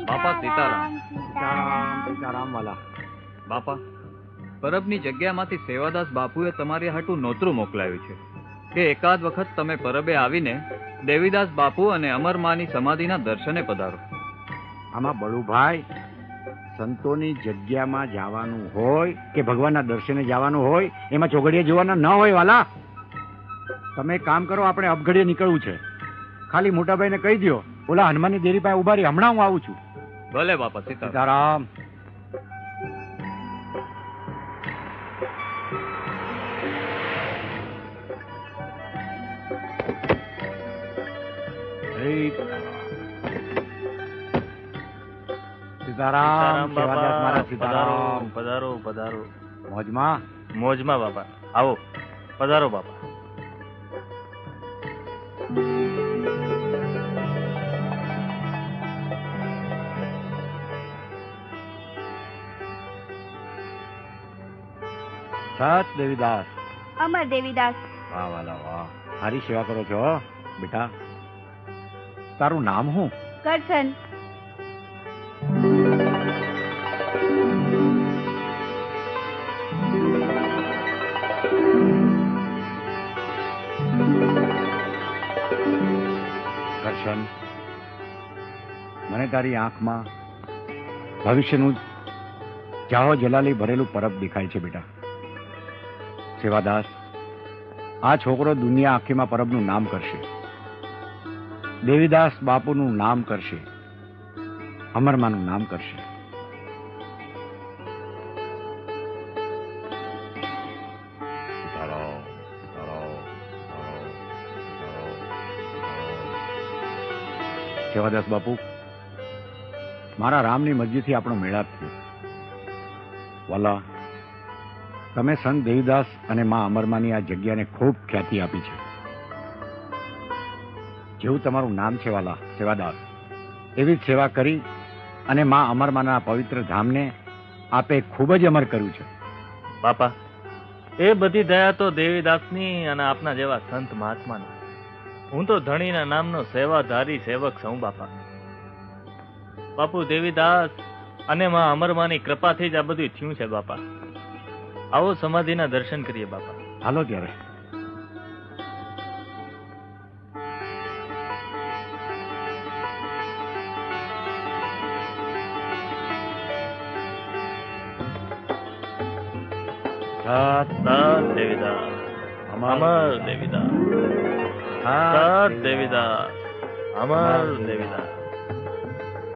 બાપા સીતારામ. સીતારામ સીતારામ વાલા. બાપા, પરબની જગ્યામાંથી સેવાદાસ બાપુએ તમારી હાટું નોતરું મોકલાવ્યું છે કે એકાદ વખત તમે પરબે આવીને દેવીદાસ બાપુ અને અમરમાની સમાધિના દર્શને પધારો. આમાં બળુભાઈ, સંતોની જગ્યામાં જવાનું હોય કે ભગવાનના દર્શને જવાનું હોય એમાં ચોઘડિયા જોવાના ન હોય વાલા. તમે કામ કરો, આપણે અપઘડીએ નીકળવું છે. ખાલી મોટાભાઈને કહી દો, ઓલા હનુમાનની દેરી પાસે ઉભા રહી, હમણાં હું આવું છું. ભલે બાપા સીતારામ. સીતારામ. સીતારામ સેવાદાસ મહારાજ. સીતારામ. પધારો પધારો. મોજમાં? મોજમાં બાપા. આવો પધારો બાપા. સત દેવીદાસ. અમર દેવીદાસ. વાહ વાલા વાહ, સારી સેવા કરો છો હો બેટા. તારું નામ શું? કરશન. કરશન, મને તારી આંખમાં ભવિષ્યનું જાહો જલાલી ભરેલું પરબ દેખાય છે બેટા. સેવાદાસ, આ છોકરો દુનિયા આખીમાં પરબનું નામ કરશે. દેવીદાસ બાપુનું નામ કરશે, અમરમાનું નામ કરશે. સેવાદાસ બાપુ, મારા રામની મરજીથી આપણો મેળાપ થયો. વાલા, તમે સંત દેવીદાસ અને મા અમરમાની આ જગ્યાને ખૂબ ખ્યાતિ આપી છે. જેવું તમારું નામ છે વાલા સેવાદાસ, એવી જ સેવા કરી અને મા અમરમાના પવિત્ર ધામને આપે ખૂબ જ અમર કર્યું છે. બાપા, એ બધી દયા તો દેવીદાસની અને આપના જેવા સંત મહાત્માની. હું તો ધણીના નામનો સેવાધારી સેવક છું બાપા. બાપુ, દેવીદાસ અને માં અમરમાની કૃપાથી જ આ બધું થયું છે બાપા. આવો સમાધિના દર્શન કરીએ બાપા. હાલો ત્યારે. સત દેવીદાસ, અમર દેવીદાસ, સત દેવીદાસ, અમર દેવીદાસ.